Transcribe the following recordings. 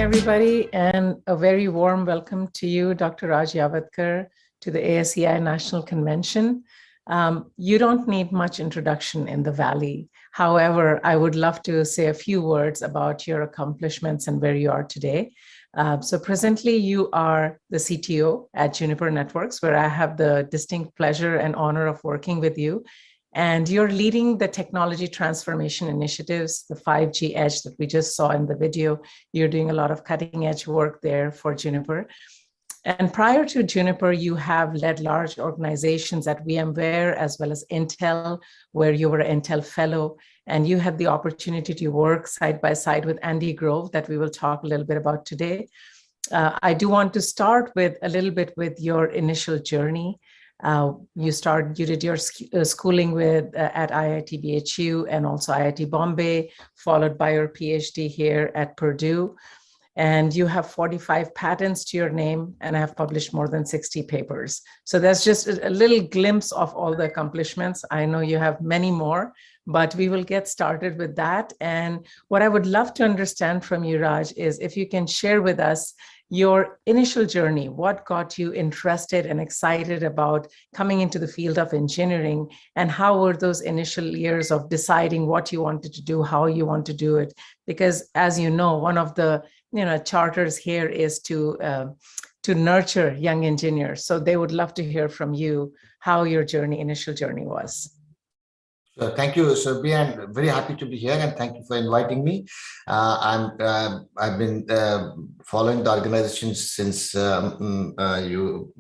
everybody, and a very warm welcome to you, Dr. Raj Yavatkar, to the ASEI National Convention. You don't need much introduction in the Valley. However, I would love to say a few words about your accomplishments and where you are today. So presently, you are the CTO at Juniper Networks, where I have the distinct pleasure and honor of working with you. And you're leading the technology transformation initiatives, the 5G Edge that we just saw in the video. You're doing a lot of cutting edge work there for Juniper. And prior to Juniper, you have led large organizations at VMware as well as Intel, where you were an Intel fellow. And you had the opportunity to work side by side with Andy Grove, that we will talk a little bit about today. I do want to start with a little bit with your initial journey. You did your schooling with at IIT BHU and also IIT Bombay, followed by your PhD here at Purdue. And you have 45 patents to your name and have published more than 60 papers. So that's just a little glimpse of all the accomplishments. I know you have many more, but we will get started with that. And what I would love to understand from you, Raj, is if you can share with us your initial journey. What got you interested and excited about coming into the field of engineering, and how were those initial years of deciding what you wanted to do, how you want to do it? Because as you know, one of the charters here is to nurture young engineers. So they would love to hear from you how your initial journey was. Thank you, Surbhi. I'm very happy to be here, and thank you for inviting me. I've been following the organization since you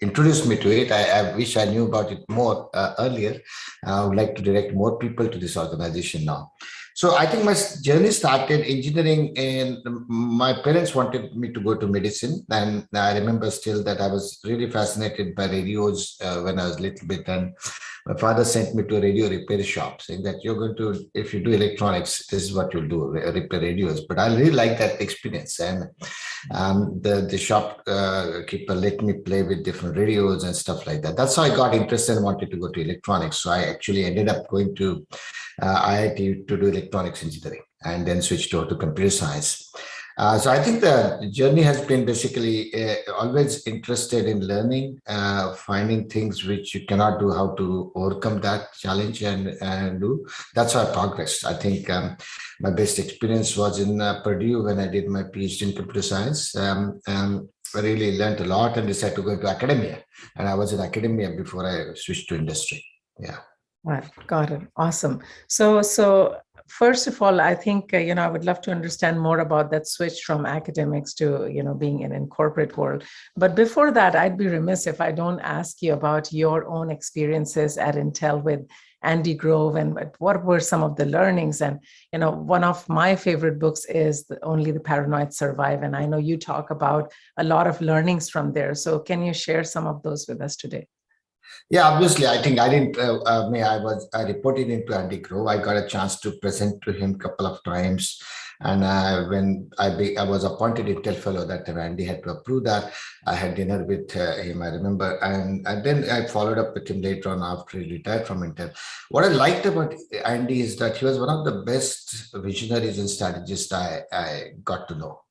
introduced me to it. I wish I knew about it more earlier. I would like to direct more people to this organization now. So I think my journey started engineering, and my parents wanted me to go to medicine. And I remember still that I was really fascinated by radios when I was a little bit. And my father sent me to a radio repair shop saying that you're going to, if you do electronics, this is what you'll do, repair radios. But I really liked that experience. And the shopkeeper let me play with different radios and stuff like that. That's how I got interested and wanted to go to electronics. So I actually ended up going to IIT to do electronics engineering and then switched over to computer science. So I think the journey has been basically always interested in learning, finding things which you cannot do, how to overcome that challenge and do. That's how I progressed. I think my best experience was in Purdue when I did my PhD in computer science. I really learned a lot and decided to go into academia. And I was in academia before I switched to industry. Yeah. Right. Got it. Awesome. So first of all, I think, I would love to understand more about that switch from academics to, being in corporate world. But before that, I'd be remiss if I don't ask you about your own experiences at Intel with Andy Grove, and what were some of the learnings. And, one of my favorite books is Only the Paranoid Survive. And I know you talk about a lot of learnings from there. So can you share some of those with us today? Yeah, obviously, I think I didn't. I reported into Andy Grove. I got a chance to present to him a couple of times, and when I was appointed Intel fellow, that time Andy had to approve that. I had dinner with him, I remember, and then I followed up with him later on after he retired from Intel. What I liked about Andy is that he was one of the best visionaries and strategists I got to know.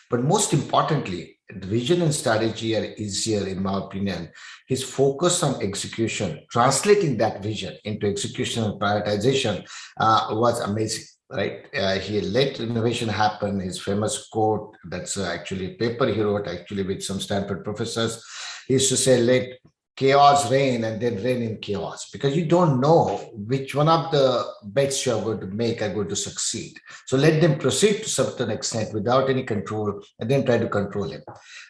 But most importantly, the vision and strategy are easier, in my opinion. His focus on execution, translating that vision into execution and prioritization was amazing, right? He let innovation happen. His famous quote, that's actually a paper he wrote actually with some Stanford professors. He used to say, let chaos reign and then reign in chaos, because you don't know which one of the bets you're going to make are going to succeed. So let them proceed to a certain extent without any control, and then try to control him.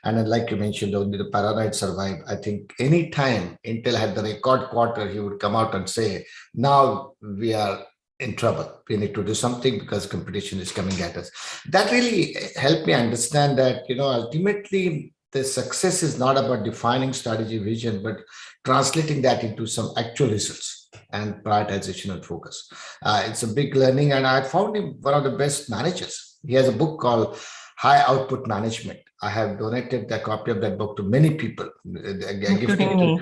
And then, like you mentioned, only the paranoid survive. I think anytime Intel had the record quarter, he would come out and say, now we are in trouble. We need to do something because competition is coming at us. That really helped me understand that, ultimately, the success is not about defining strategy vision, but translating that into some actual results and prioritization and focus. It's a big learning, and I found him one of the best managers. He has a book called High Output Management. I have donated a copy of that book to many people, including me,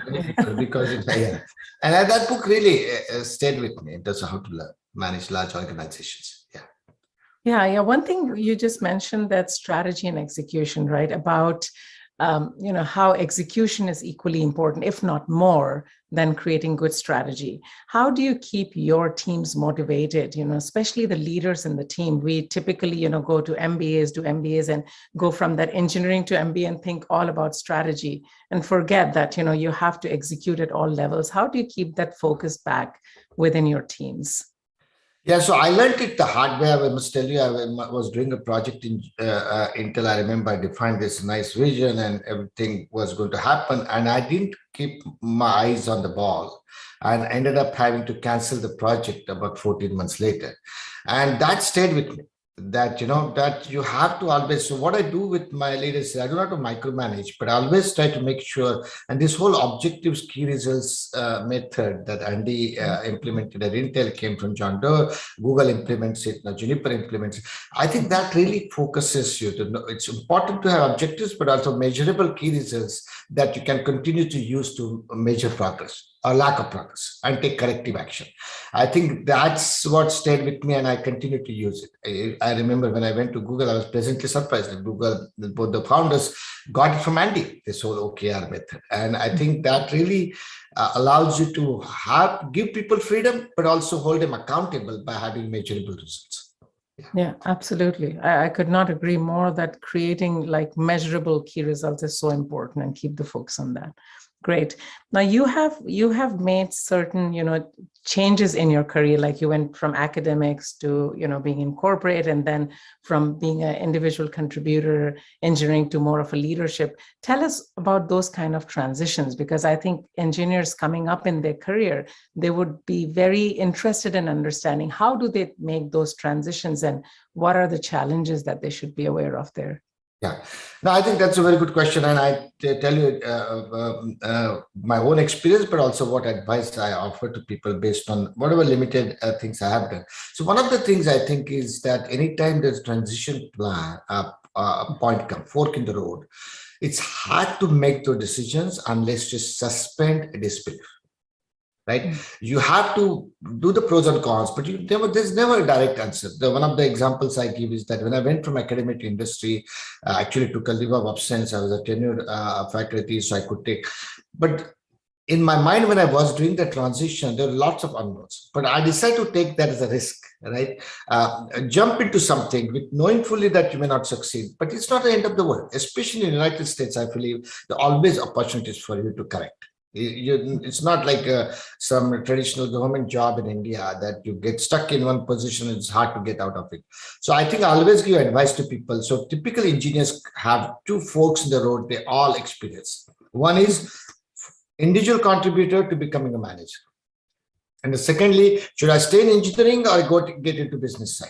because and that book really stayed with me in terms of how to manage large organizations. Yeah. Yeah. One thing you just mentioned, that strategy and execution, right? About how execution is equally important, if not more, than creating good strategy. How do you keep your teams motivated? Especially the leaders in the team. We typically, go to MBAs, do MBAs, and go from that engineering to MBA and think all about strategy and forget that you have to execute at all levels. How do you keep that focus back within your teams? Yeah, so I learned it the hard way. I must tell you, I was doing a project in Intel. I remember I defined this nice vision and everything was going to happen. And I didn't keep my eyes on the ball and ended up having to cancel the project about 14 months later. And that stayed with me. That that you have to always. So what I do with my leaders, I do not micromanage, but I always try to make sure. And this whole objectives key results method that Andy implemented at Intel came from John Doe. Google implements it now. Juniper implements it. I think that really focuses you to know. It's important to have objectives, but also measurable key results that you can continue to use to measure progress or lack of progress and take corrective action. I think that's what stayed with me, and I continue to use it. I remember when I went to Google, I was pleasantly surprised that Google, both the founders, got it from Andy, this whole OKR method. And I think that really allows you to give people freedom, but also hold them accountable by having measurable results. Yeah, absolutely. I could not agree more that creating like measurable key results is so important, and keep the focus on that. Great. Now you have made certain changes in your career, like you went from academics to being in corporate, and then from being an individual contributor engineering to more of a leadership. Tell us about those kind of transitions, because I think engineers coming up in their career, they would be very interested in understanding how do they make those transitions and what are the challenges that they should be aware of there. Yeah, no, I think that's a very good question. And I tell you my own experience, but also what advice I offer to people based on whatever limited things I have done. So one of the things I think is that anytime there's transition plan, point come, fork in the road, it's hard to make those decisions unless you suspend disbelief. Right, you have to do the pros and cons, but there's never a direct answer. One of the examples I give is that when I went from academic to industry, I actually took a leave of absence. I was a tenured faculty, so I could take. But in my mind, when I was doing the transition, there were lots of unknowns. But I decided to take that as a risk. Right, jump into something with knowing fully that you may not succeed, but it's not the end of the world. Especially in the United States, I believe there are always opportunities for you to correct. It's not like some traditional government job in India that you get stuck in one position and it's hard to get out of it. So I think I always give advice to people. So typical engineers have two forks in the road they all experience. One is individual contributor to becoming a manager. And secondly, should I stay in engineering or get into business side?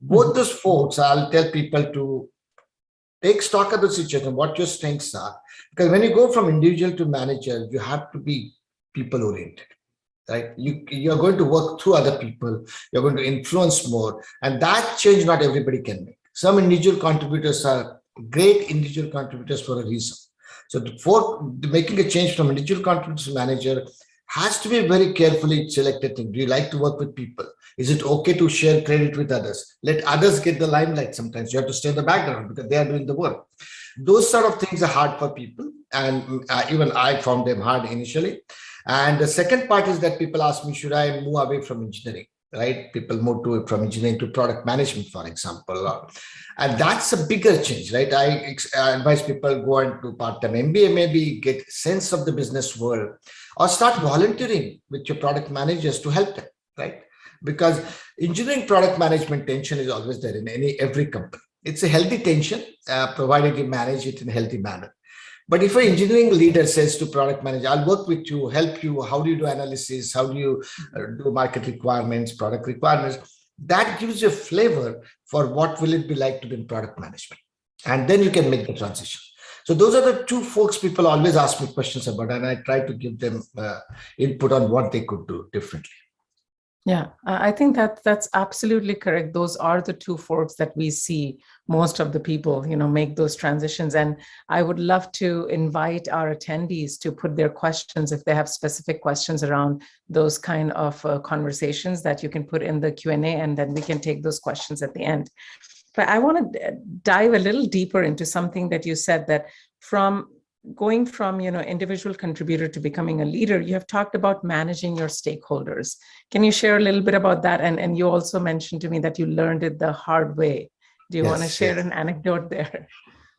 Both those forks, I'll tell people to take stock of the situation, what your strengths are. Because when you go from individual to manager, you have to be people-oriented, right? You're going to work through other people. You're going to influence more. And that change not everybody can make. Some individual contributors are great individual contributors for a reason. So for making a change from individual contributor to manager has to be very carefully selected thing. Do you like to work with people? Is it okay to share credit with others? Let others get the limelight sometimes. You have to stay in the background because they are doing the work. Those sort of things are hard for people. And even I found them hard initially. And the second part is that people ask me, should I move away from engineering? Right? People move from engineering to product management, for example. And that's a bigger change, right? I advise people go into part-time MBA, maybe get sense of the business world, or start volunteering with your product managers to help them, right? Because engineering product management tension is always there in every company. It's a healthy tension, provided you manage it in a healthy manner. But if an engineering leader says to product manager, I'll work with you, help you, how do you do analysis, how do you do market requirements, product requirements, that gives you a flavor for what will it be like to be in product management. And then you can make the transition. So those are the two folks people always ask me questions about, and I try to give them input on what they could do differently. Yeah, I think that's absolutely correct. Those are the two forks that we see most of the people, make those transitions. And I would love to invite our attendees to put their questions if they have specific questions around those kind of conversations that you can put in the Q&A, and then we can take those questions at the end. But I want to dive a little deeper into something that you said, that from going from individual contributor to becoming a leader, you have talked about managing your stakeholders. Can you share a little bit about that? And you also mentioned to me that you learned it the hard way. Do you want to share an anecdote there?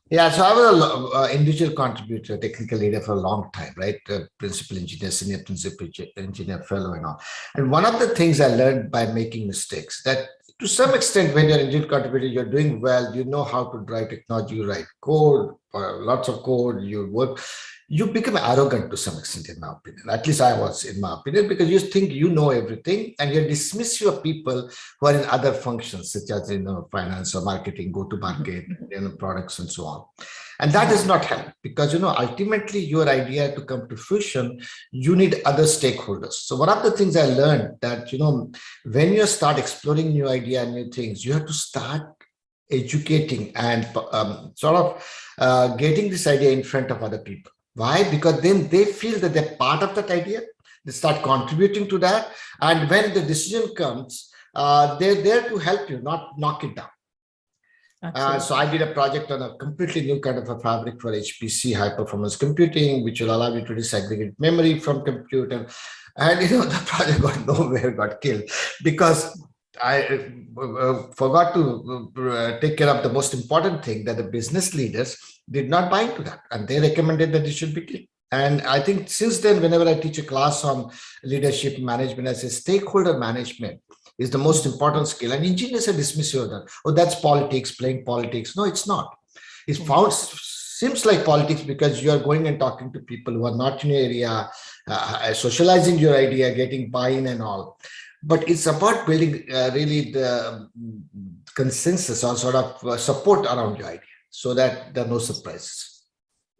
Yeah, so I was an individual contributor, technical leader for a long time, right? Principal engineer, senior principal engineer, fellow, and all. And one of the things I learned by making mistakes, that to some extent, when you're an individual contributor, you're doing well, you know how to drive technology, you write code, lots of code, you work. You become arrogant to some extent, in my opinion. At least I was, in my opinion, because you think you know everything, and you dismiss your people who are in other functions, such as finance or marketing, go-to-market, products, and so on. And that does not help, because ultimately your idea to come to fruition, you need other stakeholders. So one of the things I learned that when you start exploring new idea and new things, you have to start educating and sort of getting this idea in front of other people. Why? Because then they feel that they're part of that idea. They start contributing to that. And when the decision comes, they're there to help you, not knock it down. So I did a project on a completely new kind of a fabric for HPC, high performance computing, which will allow you to disaggregate memory from computer. And the project got nowhere, got killed, because I forgot to take care of the most important thing, that the business leaders did not buy into that, and they recommended that it should be killed. And I think since then, whenever I teach a class on leadership management, I say stakeholder management is the most important skill. And engineers are dismissive of that. Oh, that's politics, playing politics. No, it's not. It seems like politics because you are going and talking to people who are not in your area, socializing your idea, getting buy-in and all. But it's about building really the consensus or sort of support around your idea, so that there are no surprises.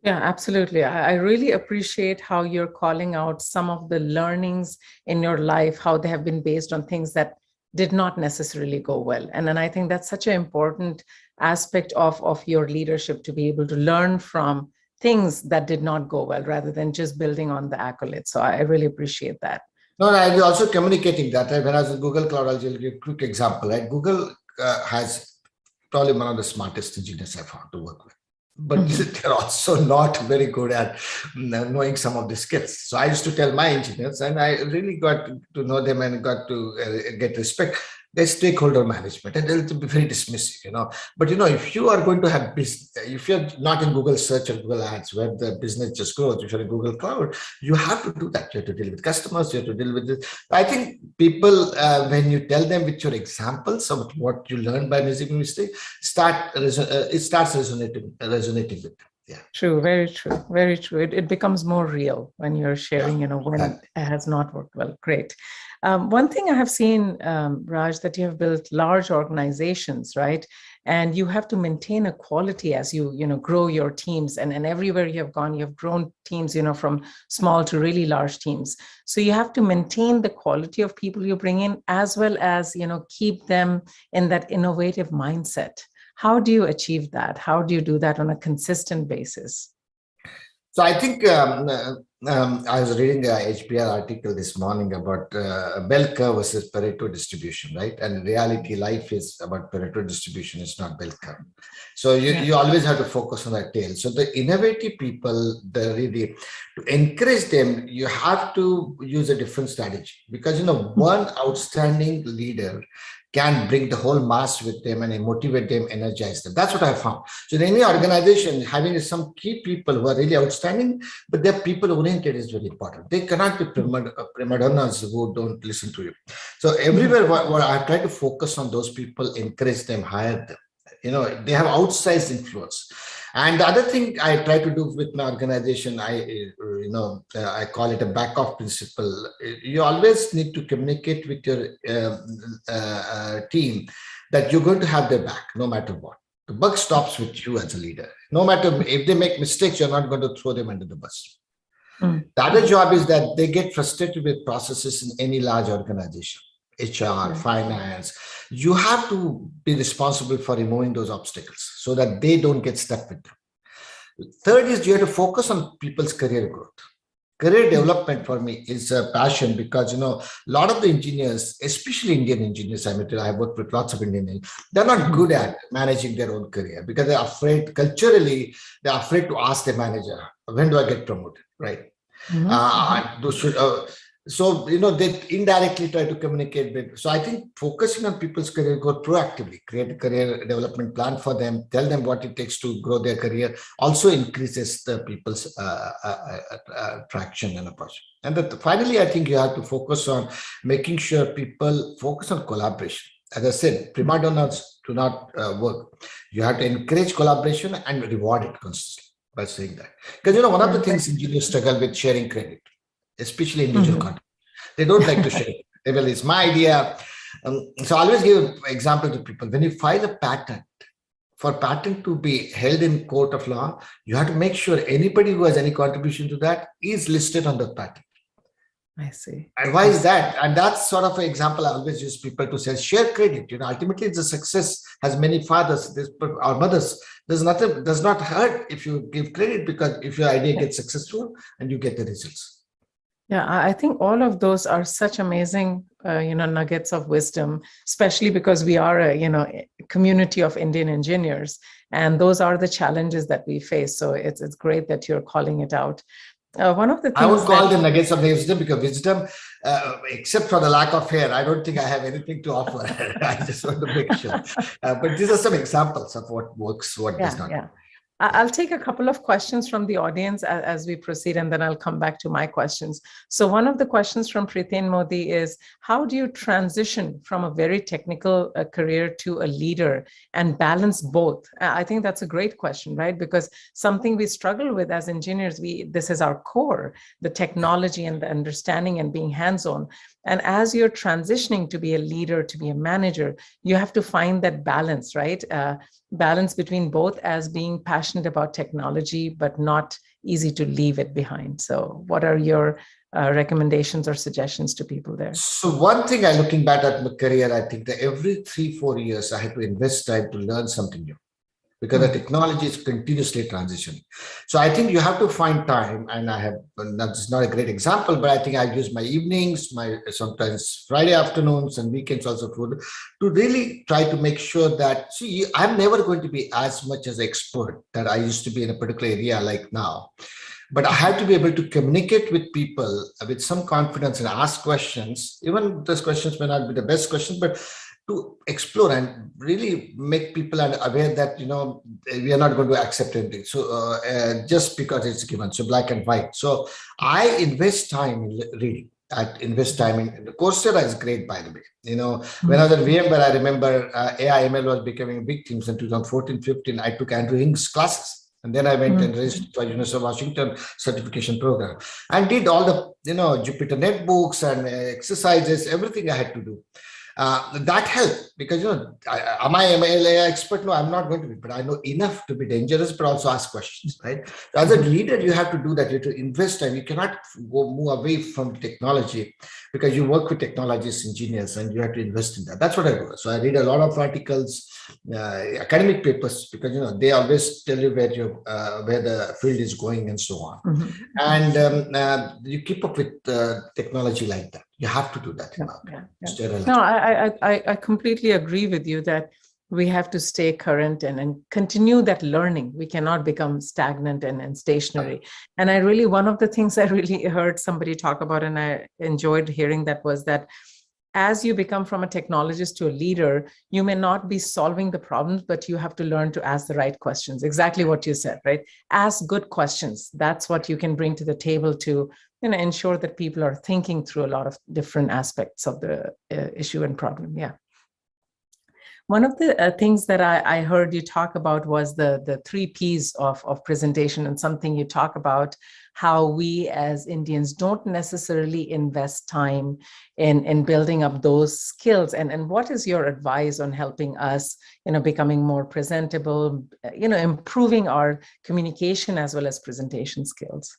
Yeah, absolutely. I really appreciate how you're calling out some of the learnings in your life, how they have been based on things that did not necessarily go well. And then I think that's such an important aspect of your leadership, to be able to learn from things that did not go well rather than just building on the accolades. So I really appreciate that. No, I was also communicating that. When I was in Google Cloud, I'll give you a quick example. Right? Google has probably one of the smartest engineers I've found to work with. But they're also not very good at knowing some of the skills. So I used to tell my engineers, and I really got to know them and got to get respect. There's stakeholder management, and they'll be very dismissive, But if you are going to have business, if you're not in Google Search or Google Ads, where the business just grows, if you're in Google Cloud, you have to do that. You have to deal with customers. You have to deal with this. I think people, when you tell them with your examples of what you learned by making mistake, it starts resonating with them. Yeah. True, very true, very true. It becomes more real when you're sharing, when it has not worked well. Great. One thing I have seen, Raj, that you have built large organizations, right? And you have to maintain a quality as you grow your teams. And everywhere you have gone, you have grown teams, from small to really large teams. So you have to maintain the quality of people you bring in, as well as, keep them in that innovative mindset. How do you achieve that? How do you do that on a consistent basis? So I think I was reading the HBR article this morning about bell curve versus Pareto distribution, right? And in reality, life is about Pareto distribution. It's not bell curve. So you always have to focus on that tail. So the innovative people, to encourage them, you have to use a different strategy, because one outstanding leader can bring the whole mass with them and motivate them, energize them. That's what I found. So in any organization, having some key people who are really outstanding, but they're people-oriented is very important. They cannot be prima donnas who don't listen to you. So everywhere where I try to focus on those people, encourage them, hire them. They have outsized influence. And the other thing I try to do with my organization, I call it a back-off principle. You always need to communicate with your team that you're going to have their back, no matter what. The buck stops with you as a leader. No matter if they make mistakes, you're not going to throw them under the bus. The other job is that they get frustrated with processes in any large organization. HR, finance. You have to be responsible for removing those obstacles so that they don't get stuck with them. Third is you have to focus on people's career growth. Career development for me is a passion because, a lot of the engineers, especially Indian engineers, I work with lots of Indian, they're not good at managing their own career because they're afraid, culturally, they're afraid to ask their manager, when do I get promoted, right? So, they indirectly try to communicate with. So I think focusing on people's career growth proactively, create a career development plan for them, tell them what it takes to grow their career, also increases the people's traction and approach. And finally, I think you have to focus on making sure people focus on collaboration. As I said, prima donnas do not work. You have to encourage collaboration and reward it constantly by saying that. Because, one of the things engineers struggle with sharing credit, especially individual content. They don't like to share it. Well, it's my idea. So I always give an example to people. When you file a patent, for patent to be held in court of law, you have to make sure anybody who has any contribution to that is listed on the patent. I see. And why is that? And that's sort of an example I always use people to say, share credit. Ultimately, the success has many fathers or mothers. Does not hurt if you give credit, because if your idea gets successful and you get the results. Yeah, I think all of those are such amazing, nuggets of wisdom, especially because we are a, community of Indian engineers, and those are the challenges that we face. So it's great that you're calling it out. One of the things I would call them nuggets of wisdom, because wisdom, except for the lack of hair, I don't think I have anything to offer. I just want to make sure. But these are some examples of what works, what does not. Yeah. I'll take a couple of questions from the audience as we proceed, and then I'll come back to my questions. So one of the questions from Pritain Modi is, how do you transition from a very technical career to a leader and balance both? I think that's a great question, right? Because something we struggle with as engineers, this is our core, the technology and the understanding and being hands-on. And as you're transitioning to be a leader, to be a manager, you have to find that balance, right? Balance between both, as being passionate about technology, but not easy to leave it behind. So what are your recommendations or suggestions to people there? So one thing, looking back at my career, I think that every 3-4 years, I had to invest time to learn something new, because the technology is continuously transitioning. So I think you have to find time, and that's not a great example, but I think I use my evenings, sometimes Friday afternoons and weekends also to really try to make sure that, I'm never going to be as much as an expert that I used to be in a particular area like now. But I have to be able to communicate with people with some confidence and ask questions. Even those questions may not be the best questions, but to explore and really make people aware that, we are not going to accept anything. So just because it's given, so black and white. So I invest time in reading. I invest time in Coursera is great, by the way. When I was at VMware, I remember AI ML was becoming a big thing. In 2014-15, I took Andrew Ng's classes. And then I went and registered for University of Washington certification program and did all the, Jupyter notebooks and exercises, everything I had to do. That helped, because, am I an AI expert? No, I'm not going to be, but I know enough to be dangerous, but also ask questions, right? So as a leader, you have to do that. You have to invest time. You cannot move away from technology, because you work with technologists, engineers, and you have to invest in that. That's what I do. So I read a lot of articles, academic papers, because, they always tell you where the field is going and so on. And you keep up with technology like that. You have to do that. No, I completely agree with you that we have to stay current and continue that learning. We cannot become stagnant and stationary. And one of the things I really heard somebody talk about, and I enjoyed hearing that, was that as you become from a technologist to a leader, you may not be solving the problems, but you have to learn to ask the right questions. Exactly what you said, right? Ask good questions. That's what you can bring to the table to ensure that people are thinking through a lot of different aspects of the issue and problem. Yeah. One of the things that I heard you talk about was the 3 Ps of presentation, and something you talk about how we as Indians don't necessarily invest time in building up those skills. And what is your advice on helping us, becoming more presentable, improving our communication as well as presentation skills?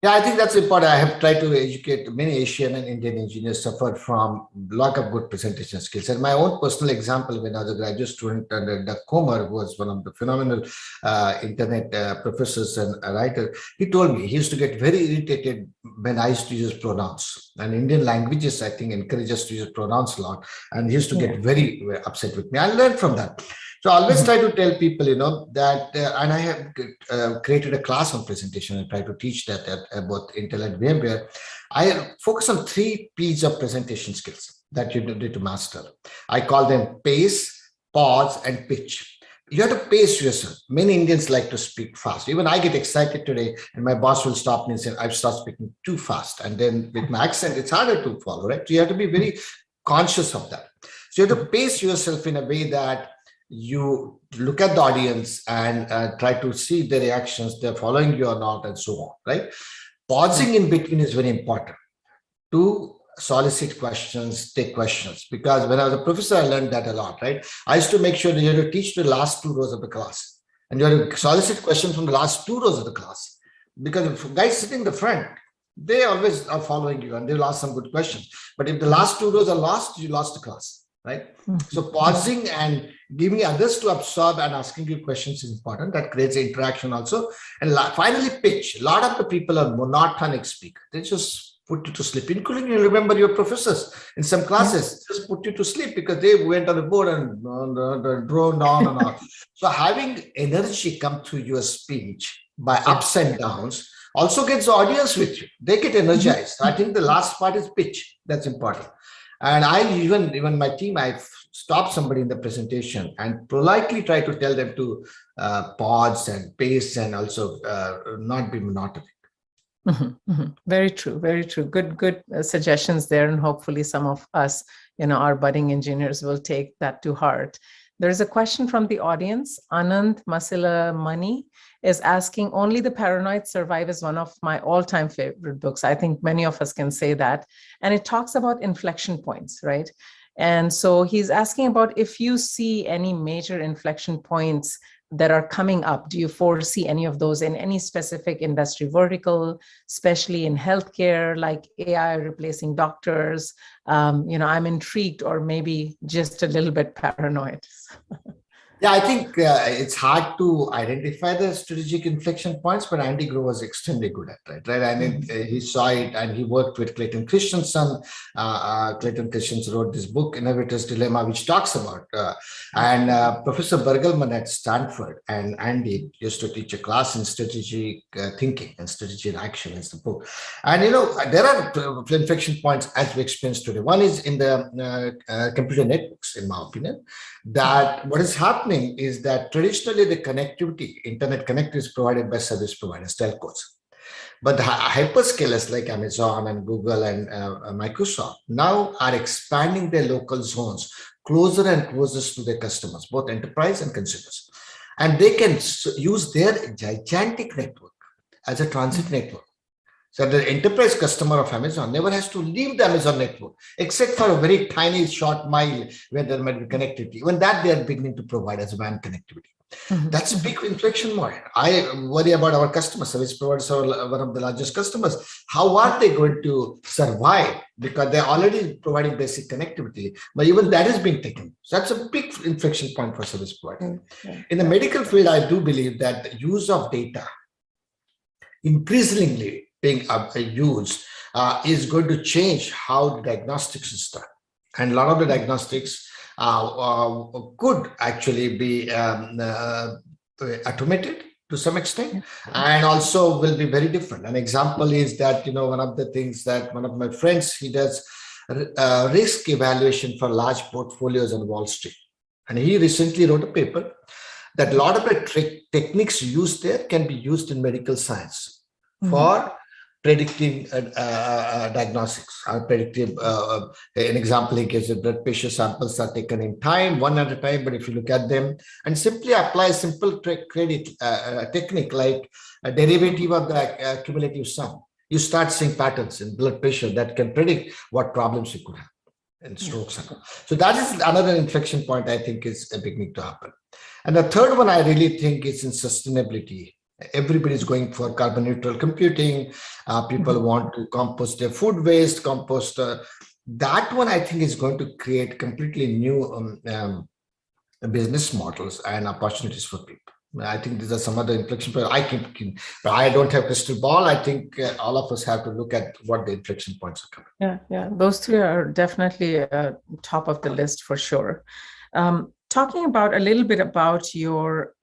Yeah, I think that's important. I have tried to educate many Asian and Indian engineers suffer from lack of good presentation skills. And my own personal example, when I was a graduate student under Doug Comer, who was one of the phenomenal internet professors and a writer, he told me he used to get very irritated when I used to use pronouns. And Indian languages, I think, encourage us to use pronouns a lot. And he used to get very upset with me. I learned from that. So I always try to tell people, that, and I have created a class on presentation. I try to teach that at both Intel and VMware. I focus on 3 P's of presentation skills that you need to master. I call them pace, pause, and pitch. You have to pace yourself. Many Indians like to speak fast. Even I get excited today, and my boss will stop me and say, I've started speaking too fast. And then with my accent, it's harder to follow, right? So you have to be very conscious of that. So you have to pace yourself in a way that you look at the audience and try to see the reactions, they're following you or not, and so on, right? Pausing in between is very important to solicit questions, take questions, because when I was a professor, I learned that a lot, right? I used to make sure that you have to teach the last 2 rows of the class, and you have to solicit questions from the last 2 rows of the class, because if guys sitting in the front, they always are following you and they'll ask some good questions. But if the last 2 rows are lost, you lost the class. Right? So pausing and giving others to absorb and asking you questions is important. That creates interaction also. And finally, pitch. A lot of the people are monotonic speakers. They just put you to sleep, including you remember your professors in some classes, just put you to sleep because they went on the board and droned on and on. So having energy come through your speech by ups and downs also gets the audience with you. They get energized. I think the last part is pitch. That's important. And I even my team, I stop somebody in the presentation and politely try to tell them to pause and pace and also not be monotonic. Very true, very true. Good suggestions there, and hopefully some of us, our budding engineers will take that to heart. There's a question from the audience. Anand Masila Mani is asking, Only the Paranoid Survive is one of my all-time favorite books. I think many of us can say that. And it talks about inflection points, right? And so he's asking about if you see any major inflection points that are coming up. Do you foresee any of those in any specific industry vertical, especially in healthcare, like AI replacing doctors? I'm intrigued, or maybe just a little bit paranoid. Yeah, I think it's hard to identify the strategic inflection points, but Andy Grove was extremely good at it, right? I mean, he saw it and he worked with Clayton Christensen. Clayton Christensen wrote this book, Innovator's Dilemma, which talks about, and Professor Bergelman at Stanford and Andy used to teach a class in strategic thinking and strategy in action is the book. And, there are inflection points as we experience today. One is in the computer networks, in my opinion, that what is happening is that traditionally the connectivity, internet connectivity is provided by service providers, telcos. But the hyperscalers like Amazon and Google and Microsoft now are expanding their local zones closer and closer to their customers, both enterprise and consumers. And they can use their gigantic network as a transit network. So the enterprise customer of Amazon never has to leave the Amazon network, except for a very tiny short mile where there might be connectivity. Even that they are beginning to provide as WAN connectivity. That's a big inflection point. I worry about our customer service providers are one of the largest customers. How are they going to survive? Because they're already providing basic connectivity, but even that is being taken. So that's a big inflection point for service providers. In the medical field, I do believe that the use of data increasingly being used is going to change how diagnostics is done. And a lot of the diagnostics could actually be automated to some extent, and also will be very different. An example is that, one of the things that one of my friends, he does risk evaluation for large portfolios on Wall Street. And he recently wrote a paper that a lot of the techniques used there can be used in medical science for predicting diagnostics. Predictive, an example he gives, the blood pressure samples are taken in time, one at a time, but if you look at them and simply apply a simple technique like a derivative of the cumulative sum, you start seeing patterns in blood pressure that can predict what problems you could have in strokes. So that is another inflection point I think is beginning to happen. And the third one I really think is in sustainability Everybody's going for carbon neutral computing. People want to compost their food waste, compost. That one, I think, is going to create completely new business models and opportunities for people. I think these are some other inflection points. But I don't have crystal ball. I think all of us have to look at what the inflection points are coming. Yeah. Those three are definitely top of the list for sure. Talking about a little bit about your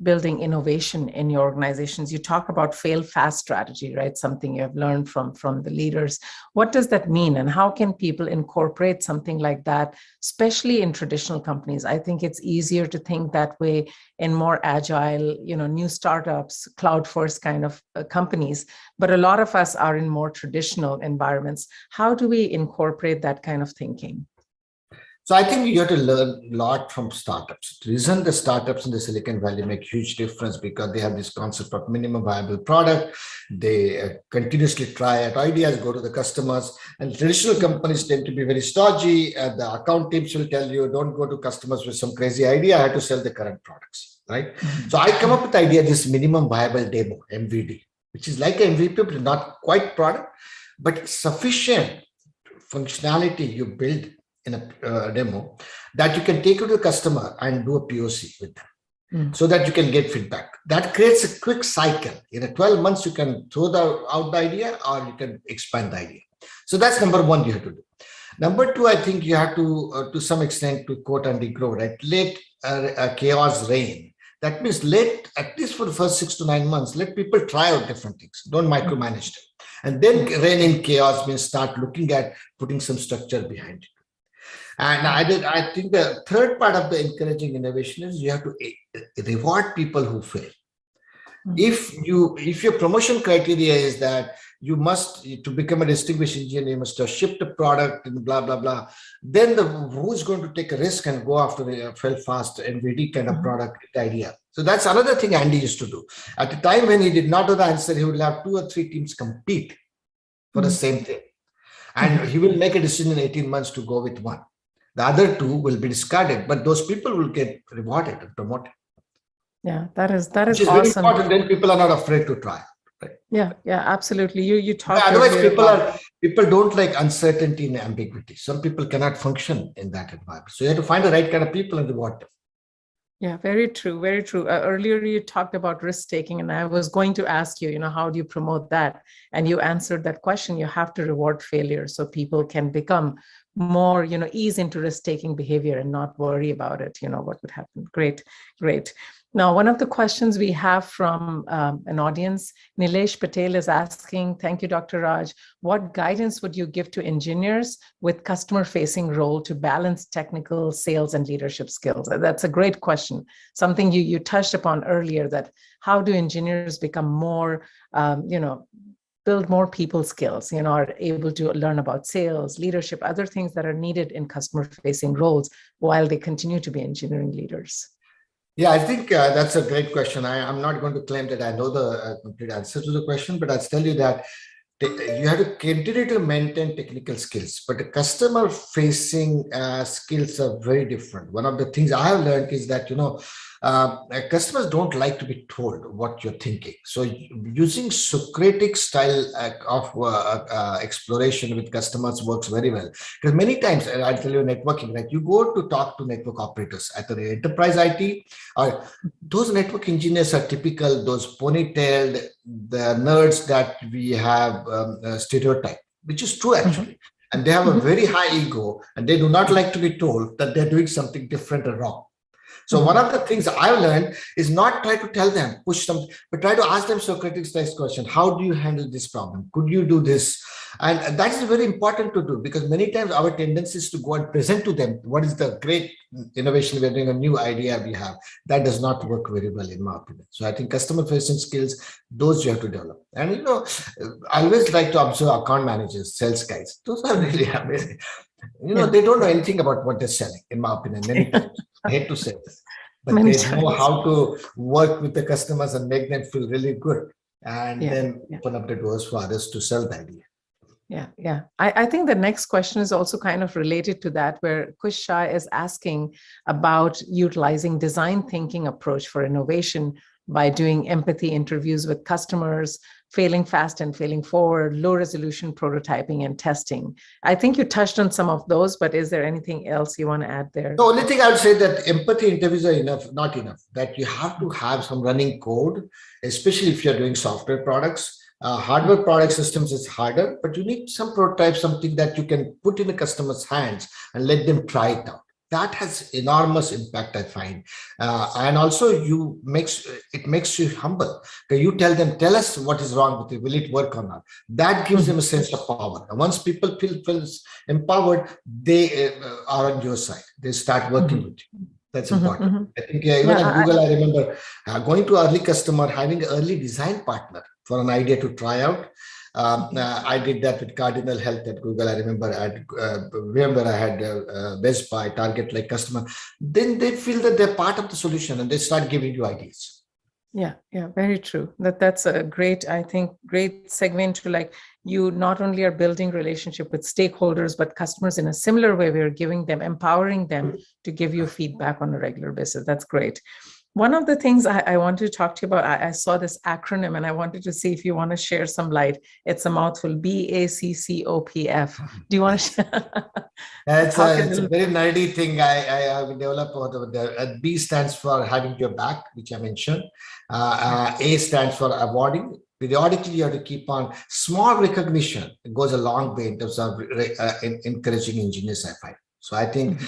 building innovation in your organizations, you talk about fail fast strategy, right? Something you have learned from the leaders. What does that mean, and how can people incorporate something like that, especially in traditional companies? I think it's easier to think that way in more agile, new startups, cloud first kind of companies. But a lot of us are in more traditional environments. How do we incorporate that kind of thinking? So I think you have to learn a lot from startups. The reason the startups in the Silicon Valley make huge difference because they have this concept of minimum viable product. They continuously try out ideas, go to the customers, and traditional companies tend to be very stodgy. The account teams will tell you, don't go to customers with some crazy idea. I have to sell the current products, right? Mm-hmm. So I come up with the idea, this minimum viable demo, MVD, which is like an MVP, but not quite product, but sufficient functionality you build in a demo that you can take to the customer and do a POC with them so that you can get feedback. That creates a quick cycle. In 12 months, you can throw out the idea or you can expand the idea. So that's number one you have to do. Number two, I think you have to some extent, to quote Andy Grove, right? Let chaos reign. That means at least for the first 6 to 9 months, let people try out different things. Don't micromanage them. And then reign in chaos means start looking at putting some structure behind it. And I think the third part of the encouraging innovation is you have to reward people who fail. If your promotion criteria is that you must, to become a distinguished engineer, you must have shipped a product and blah, blah, blah, then who's going to take a risk and go after the fail fast MVD kind of product idea? So that's another thing Andy used to do. At the time when he did not know the answer, he would have 2 or 3 teams compete for the same thing. And he will make a decision in 18 months to go with one. The other 2 will be discarded, but those people will get rewarded and promoted. Yeah, that is Which is awesome. Very important. Then people are not afraid to try. Right? Yeah, absolutely. You talk. Otherwise, people don't like uncertainty and ambiguity. Some people cannot function in that environment. So you have to find the right kind of people and reward them. Yeah, very true. Very true. Earlier, you talked about risk taking, and I was going to ask you, how do you promote that? And you answered that question. You have to reward failure so people can become more, ease into risk-taking behavior and not worry about it, what would happen. Great. Now, one of the questions we have from an audience, Nilesh Patel is asking, thank you, Dr. Raj, what guidance would you give to engineers with customer-facing role to balance technical, sales, and leadership skills? That's a great question. Something you touched upon earlier, that how do engineers become more, build more people skills, are able to learn about sales, leadership, other things that are needed in customer-facing roles while they continue to be engineering leaders? Yeah, I think that's a great question. I'm not going to claim that I know the complete answer to the question, but I'll tell you that you have to continue to maintain technical skills, but the customer-facing skills are very different. One of the things I have learned is that, customers don't like to be told what you're thinking. So using Socratic style of exploration with customers works very well. Because many times, I'll tell you networking, right? You go to talk to network operators at the enterprise IT, or those network engineers are typical, those ponytailed, the nerds that we have stereotype, which is true actually. And they have a very high ego, and they do not like to be told that they're doing something different or wrong. So one of the things I've learned is not try to tell them, push them, but try to ask them Socrates-style question. How do you handle this problem? Could you do this? And that is very important to do, because many times our tendency is to go and present to them what is the great innovation we're doing, a new idea we have. That does not work very well in my opinion. So I think customer-facing skills, those you have to develop. And I always like to observe account managers, sales guys. Those are really amazing. They don't know anything about what they're selling, in my opinion, many times. I hate to say this, but they know how to work with the customers and make them feel really good, and then open up the doors for others to sell the idea. Yeah. I think the next question is also kind of related to that, where Kush Shah is asking about utilizing design thinking approach for innovation by doing empathy interviews with customers, failing fast and failing forward, low resolution prototyping and testing. I think you touched on some of those, but is there anything else you want to add there? The only thing I would say that empathy interviews are enough, not enough, that you have to have some running code, especially if you're doing software products. Hardware product systems is harder, but you need some prototype, something that you can put in the customer's hands and let them try it out. That has enormous impact, I find. And also it makes you humble. Okay, you tell them, tell us what is wrong with it. Will it work or not? That gives them a sense of power. And once people feel empowered, they are on your side. They start working with you. That's important. I think even at Google, I remember going to early customer, having an early design partner for an idea to try out. I did that with Cardinal Health at Google. I remember at VMware, I had Best Buy, Target like customer. Then they feel that they're part of the solution and they start giving you ideas. Yeah, very true. That's a great, I think, great segment to like, you not only are building relationship with stakeholders, but customers in a similar way. We're giving them, empowering them to give you feedback on a regular basis. That's great. One of the things I wanted to talk to you about, I saw this acronym and I wanted to see if you want to share some light. It's a mouthful, BACCOPF. Do you want to share? It's a very nerdy thing I developed over there. B stands for having your back, which I mentioned. A stands for awarding. Periodically, you have to keep on small recognition. It goes a long way in terms of encouraging engineers, I find. So I think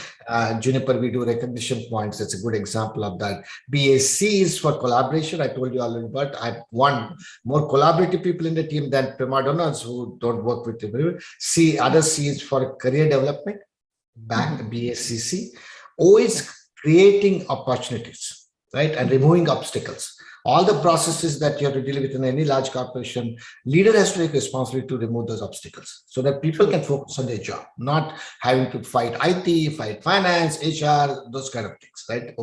Juniper, we do recognition points. That's a good example of that. BAC is for collaboration. I told you already, but I want more collaborative people in the team than prima donnas who don't work with you. C, other C is for career development. Back BACC. O is creating opportunities, right? And removing obstacles. All the processes that you have to deal with in any large corporation, leader has to take responsibility to remove those obstacles so that people can focus on their job, not having to fight IT, fight finance, HR, those kind of things, right?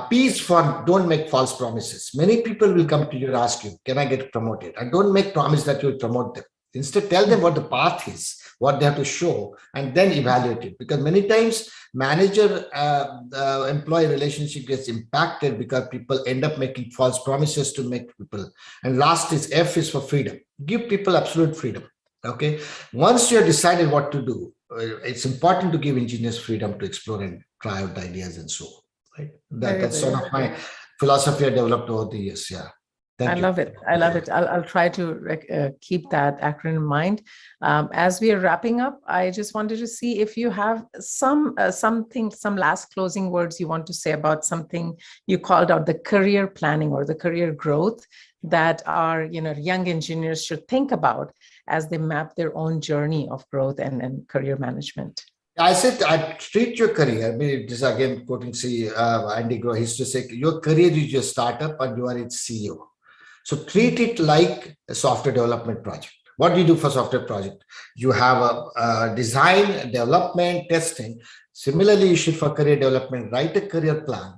P is for don't make false promises. Many people will come to you and ask you, can I get promoted? And don't make promise that you will promote them. Instead, tell them what the path is, what they have to show, and then evaluate it. Because many times manager-employee relationship gets impacted because people end up making false promises to make people. And last is F is for freedom. Give people absolute freedom. Okay. Once you have decided what to do, it's important to give engineers freedom to explore and try out ideas and so on. Right. That's sort of my philosophy I developed over the years. Yeah. I love it. I love it. I'll try to keep that acronym in mind. As we are wrapping up, I just wanted to see if you have some last closing words you want to say about something you called out, the career planning or the career growth that our young engineers should think about as they map their own journey of growth and career management. I said, I treat your career. I mean, this is again quoting Andy Grove. He used to say, your career is your startup and you are its CEO. So treat it like a software development project. What do you do for software project? You have a design, development, testing. Similarly, you should for career development, write a career plan.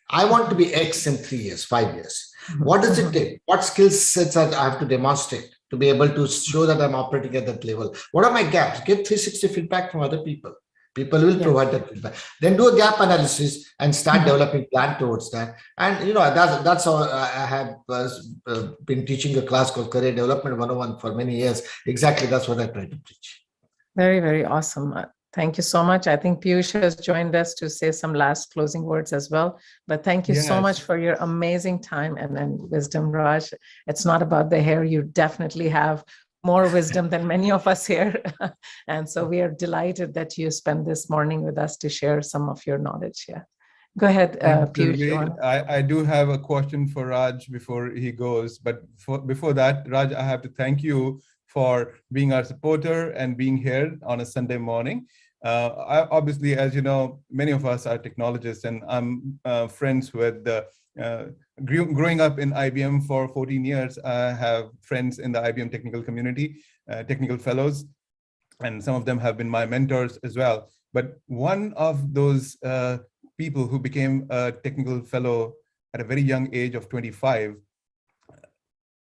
I want to be X in 3 years, 5 years. What does it take? What skill sets I have to demonstrate to be able to show that I'm operating at that level? What are my gaps? Get 360 feedback from other people. People will provide that feedback. Then do a gap analysis and start developing plan towards that. And that's how I have been teaching a class called Career Development 101 for many years. Exactly, that's what I try to teach. Very, very awesome. Thank you so much. I think Piyush has joined us to say some last closing words as well. But thank you so much for your amazing time and wisdom, Raj. It's not about the hair. You definitely have more wisdom than many of us here. And so we are delighted that you spent this morning with us to share some of your knowledge here. Go ahead, Piyush. I do have a question for Raj before he goes. But before that, Raj, I have to thank you for being our supporter and being here on a Sunday morning. Obviously, as you know, many of us are technologists, and I'm friends with growing up in IBM for 14 years. I have friends in the IBM technical community, technical fellows, and some of them have been my mentors as well. But one of those people who became a technical fellow at a very young age of 25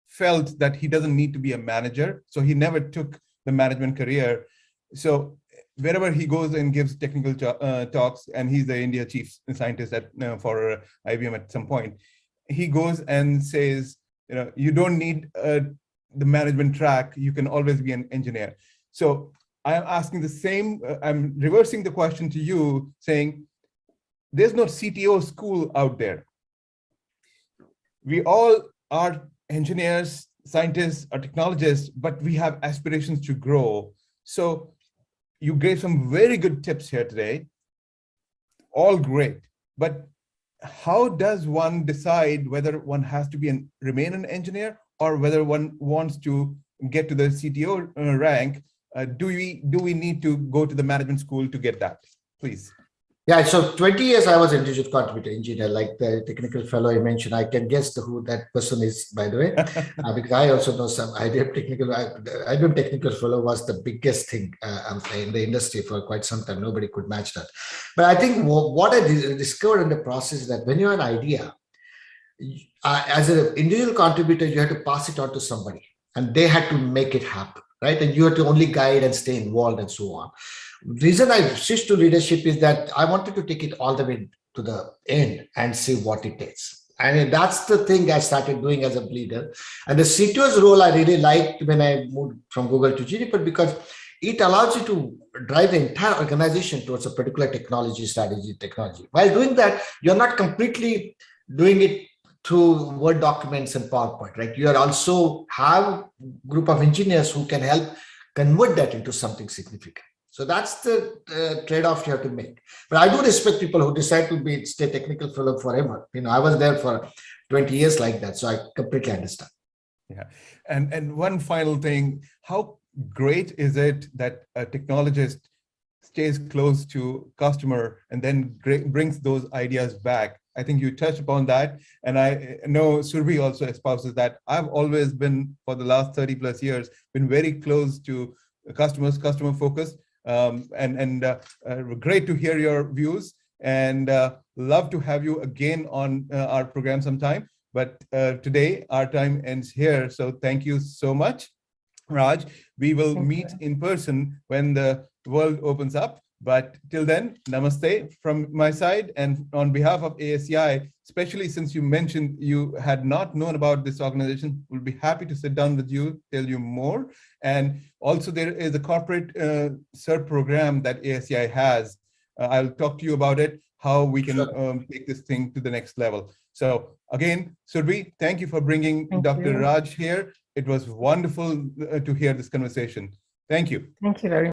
felt that he doesn't need to be a manager. So he never took the management career. So wherever he goes and gives technical talks, and he's the India chief scientist for IBM at some point, he goes and says, you don't need the management track. You can always be an engineer. So I'm asking the same, I'm reversing the question to you, saying there's no CTO school out there. We all are engineers, scientists, or technologists, but we have aspirations to grow. So you gave some very good tips here today. All great. But how does one decide whether one has to remain an engineer or whether one wants to get to the CTO rank? Do we need to go to the management school to get that? Please. Yeah, so 20 years I was an individual contributor engineer, like the technical fellow I mentioned. I can guess who that person is, by the way, because I also know some IBM technical fellow was the biggest thing in the industry for quite some time. Nobody could match that. But I think what I discovered in the process is that when you have an idea, as an individual contributor, you have to pass it on to somebody and they had to make it happen, right? And you have to only guide and stay involved and so on. The reason I switched to leadership is that I wanted to take it all the way to the end and see what it takes. And that's the thing I started doing as a leader. And the CTO's role I really liked when I moved from Google to Juniper, because it allows you to drive the entire organization towards a particular technology. While doing that, you're not completely doing it through Word documents and PowerPoint, right? You are also have a group of engineers who can help convert that into something significant. So that's the trade-off you have to make. But I do respect people who decide to stay technical fellow forever. I was there for 20 years like that, so I completely understand. Yeah, and one final thing: how great is it that a technologist stays close to customer and then brings those ideas back? I think you touched upon that, and I know Surbhi also espouses that. I've always been, for the last 30 plus years, been very close to customers, customer focused. Great to hear your views, and love to have you again on our program sometime. But today our time ends here. So thank you so much, Raj. We will meet in person when the world opens up. But till then, namaste from my side, and on behalf of ASEI, especially since you mentioned you had not known about this organization, we'll be happy to sit down with you, tell you more. And also there is a corporate CERT program that ASEI has. I'll talk to you about it, how we can take this thing to the next level. So again, Surbhi, thank you for bringing Dr. Raj here. It was wonderful to hear this conversation. Thank you. Thank you very much.